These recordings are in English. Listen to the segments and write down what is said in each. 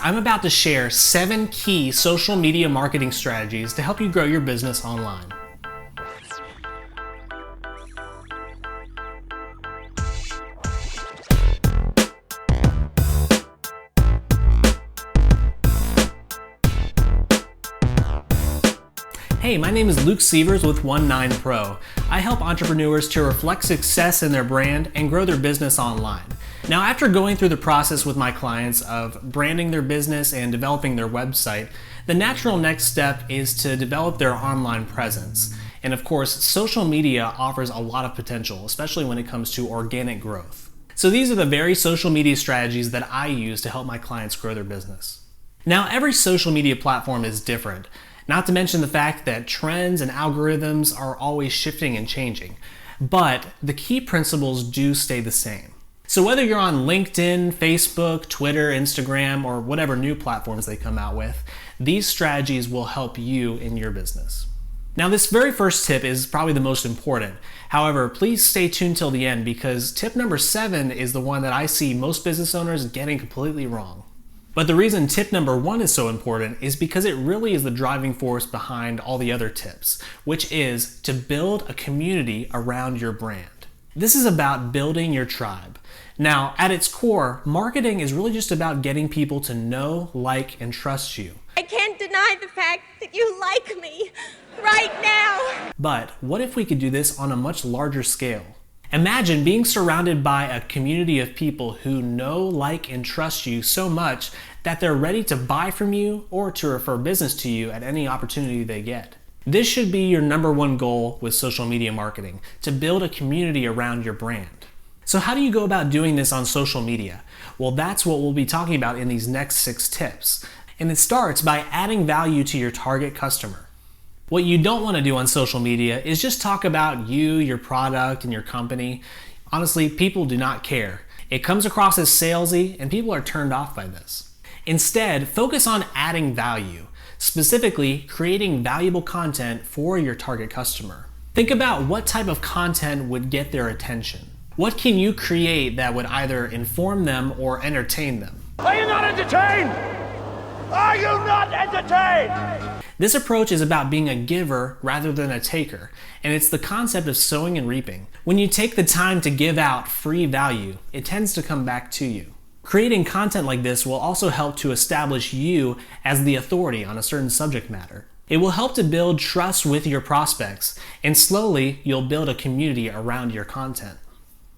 I'm about to share 7 key social media marketing strategies to help you grow your business online. Hey, my name is Luke Sievers with One9Pro. I help entrepreneurs to reflect success in their brand and grow their business online. Now, after going through the process with my clients of branding their business and developing their website, the natural next step is to develop their online presence. And of course, social media offers a lot of potential, especially when it comes to organic growth. So these are the very social media strategies that I use to help my clients grow their business. Now, every social media platform is different. Not to mention the fact that trends and algorithms are always shifting and changing. But the key principles do stay the same. So whether you're on LinkedIn, Facebook, Twitter, Instagram, or whatever new platforms they come out with, these strategies will help you in your business. Now, this very first tip is probably the most important. However, please stay tuned till the end because tip number 7 is the one that I see most business owners getting completely wrong. But the reason tip number 1 is so important is because it really is the driving force behind all the other tips, which is to build a community around your brand. This is about building your tribe. Now, at its core, marketing is really just about getting people to know, like, and trust you. I can't deny the fact that you like me right now. But what if we could do this on a much larger scale? Imagine being surrounded by a community of people who know, like, and trust you so much that they're ready to buy from you or to refer business to you at any opportunity they get. This should be your number 1 goal with social media marketing, to build a community around your brand. So how do you go about doing this on social media? Well, that's what we'll be talking about in these next 6 tips. And it starts by adding value to your target customer. What you don't want to do on social media is just talk about you, your product, and your company. Honestly, people do not care. It comes across as salesy, and people are turned off by this. Instead, focus on adding value, specifically creating valuable content for your target customer. Think about what type of content would get their attention. What can you create that would either inform them or entertain them? Are you not entertained? Are you not entertained? This approach is about being a giver rather than a taker, and it's the concept of sowing and reaping. When you take the time to give out free value, it tends to come back to you. Creating content like this will also help to establish you as the authority on a certain subject matter. It will help to build trust with your prospects, and slowly you'll build a community around your content.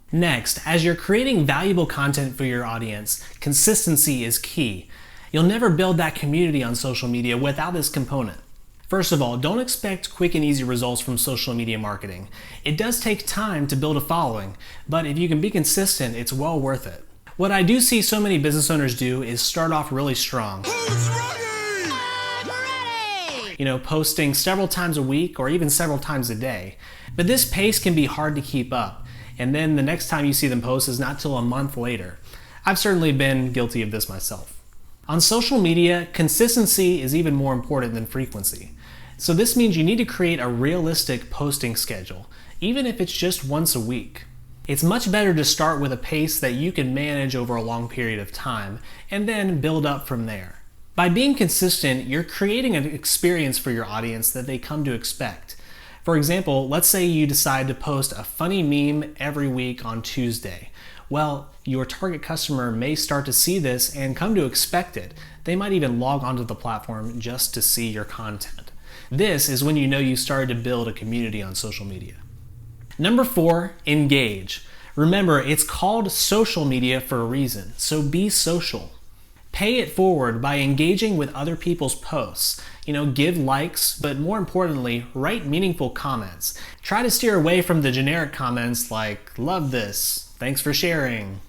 Next, as you're creating valuable content for your audience, consistency is key. You'll never build that community on social media without this component. First of all, don't expect quick and easy results from social media marketing. It does take time to build a following, but if you can be consistent, it's well worth it. What I do see so many business owners do is start off really strong. Who's ready? Posting several times a week or even several times a day. But this pace can be hard to keep up. And then the next time you see them post is not till a month later. I've certainly been guilty of this myself. On social media, consistency is even more important than frequency. So this means you need to create a realistic posting schedule, even if it's just once a week. It's much better to start with a pace that you can manage over a long period of time, and then build up from there. By being consistent, you're creating an experience for your audience that they come to expect. For example, let's say you decide to post a funny meme every week on Tuesday. Well, your target customer may start to see this and come to expect it. They might even log onto the platform just to see your content. This is when you know you started to build a community on social media. Number 4, engage. Remember, it's called social media for a reason, so be social. Pay it forward by engaging with other people's posts. Give likes, but more importantly, write meaningful comments. Try to steer away from the generic comments like, love this, thanks for sharing.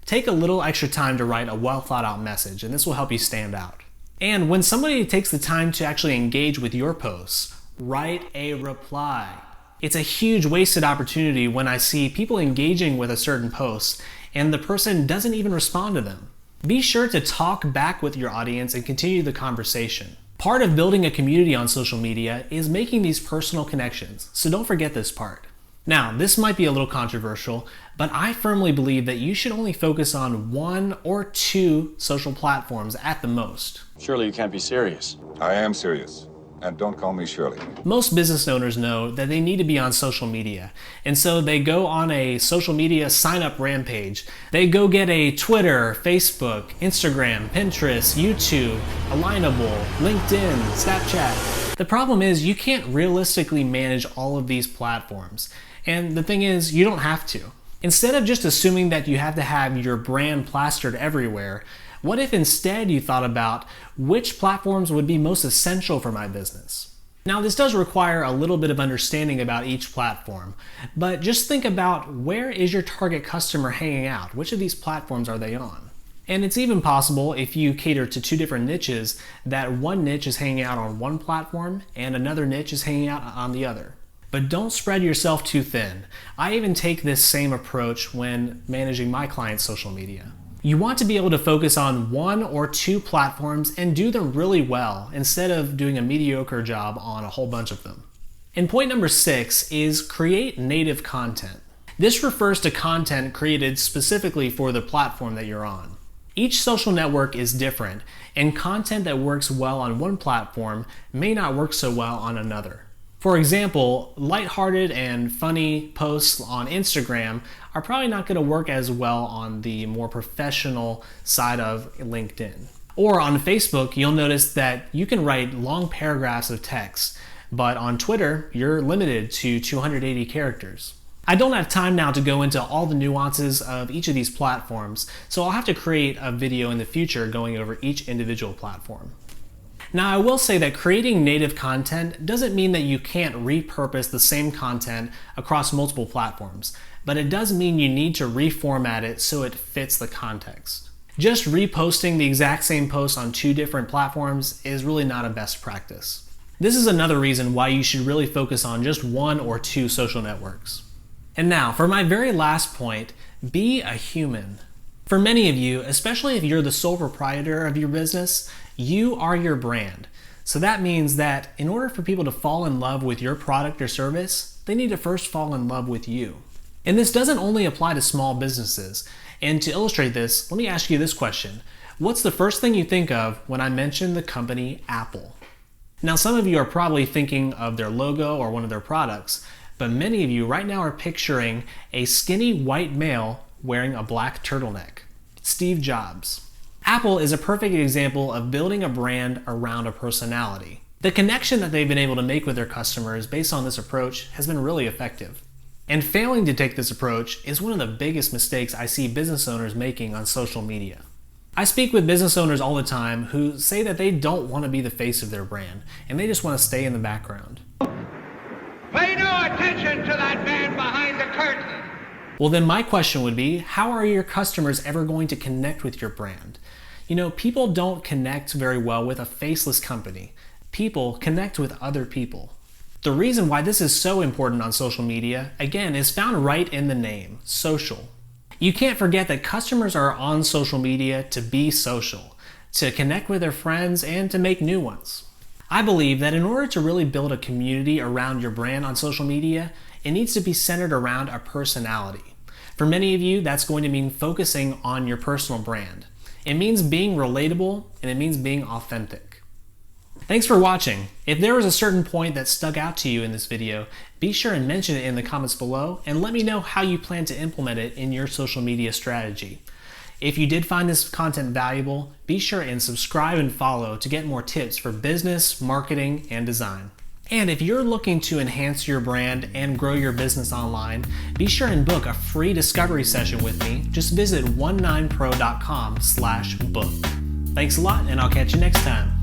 Take a little extra time to write a well thought out message, and this will help you stand out. And when somebody takes the time to actually engage with your posts, write a reply. It's a huge wasted opportunity when I see people engaging with a certain post and the person doesn't even respond to them. Be sure to talk back with your audience and continue the conversation. Part of building a community on social media is making these personal connections, so don't forget this part. Now, this might be a little controversial, But I firmly believe that you should only focus on 1 or 2 social platforms at the most. Surely you can't be serious. I am serious. And don't call me Shirley. Most business owners know that they need to be on social media, and so they go on a social media sign-up rampage. They go get a Twitter, Facebook, Instagram, Pinterest, YouTube, Alignable, LinkedIn, Snapchat. The problem is you can't realistically manage all of these platforms, and the thing is, you don't have to. Instead of just assuming that you have to have your brand plastered everywhere, what if instead you thought about which platforms would be most essential for my business? Now, this does require a little bit of understanding about each platform, but just think about where is your target customer hanging out? Which of these platforms are they on? And it's even possible, if you cater to 2 different niches, that one niche is hanging out on one platform and another niche is hanging out on the other. But don't spread yourself too thin. I even take this same approach when managing my clients' social media. You want to be able to focus on 1 or 2 platforms and do them really well instead of doing a mediocre job on a whole bunch of them. And point number 6 is create native content. This refers to content created specifically for the platform that you're on. Each social network is different, and content that works well on one platform may not work so well on another. For example, lighthearted and funny posts on Instagram are probably not going to work as well on the more professional side of LinkedIn. Or on Facebook, you'll notice that you can write long paragraphs of text, but on Twitter, you're limited to 280 characters. I don't have time now to go into all the nuances of each of these platforms, so I'll have to create a video in the future going over each individual platform. Now, I will say that creating native content doesn't mean that you can't repurpose the same content across multiple platforms, but it does mean you need to reformat it so it fits the context. Just reposting the exact same post on 2 different platforms is really not a best practice. This is another reason why you should really focus on just 1 or 2 social networks. And now, for my very last point, be a human. For many of you, especially if you're the sole proprietor of your business, you are your brand. So that means that in order for people to fall in love with your product or service, they need to first fall in love with you. And this doesn't only apply to small businesses. And to illustrate this, let me ask you this question. What's the first thing you think of when I mention the company Apple? Now, some of you are probably thinking of their logo or one of their products, but many of you right now are picturing a skinny white male wearing a black turtleneck. Steve Jobs. Apple is a perfect example of building a brand around a personality. The connection that they've been able to make with their customers based on this approach has been really effective. And failing to take this approach is one of the biggest mistakes I see business owners making on social media. I speak with business owners all the time who say that they don't want to be the face of their brand, and they just want to stay in the background. Pay no attention to that man behind the curtain. Well, then my question would be, how are your customers ever going to connect with your brand? You know, people don't connect very well with a faceless company. People connect with other people. The reason why this is so important on social media, again, is found right in the name, social. You can't forget that customers are on social media to be social, to connect with their friends, and to make new ones. I believe that in order to really build a community around your brand on social media, it needs to be centered around a personality. For many of you, that's going to mean focusing on your personal brand. It means being relatable, and it means being authentic. Thanks for watching. If there was a certain point that stuck out to you in this video, be sure and mention it in the comments below and let me know how you plan to implement it in your social media strategy. If you did find this content valuable, be sure and subscribe and follow to get more tips for business, marketing, and design. And if you're looking to enhance your brand and grow your business online, be sure and book a free discovery session with me. Just visit 19pro.com/book. Thanks a lot, and I'll catch you next time.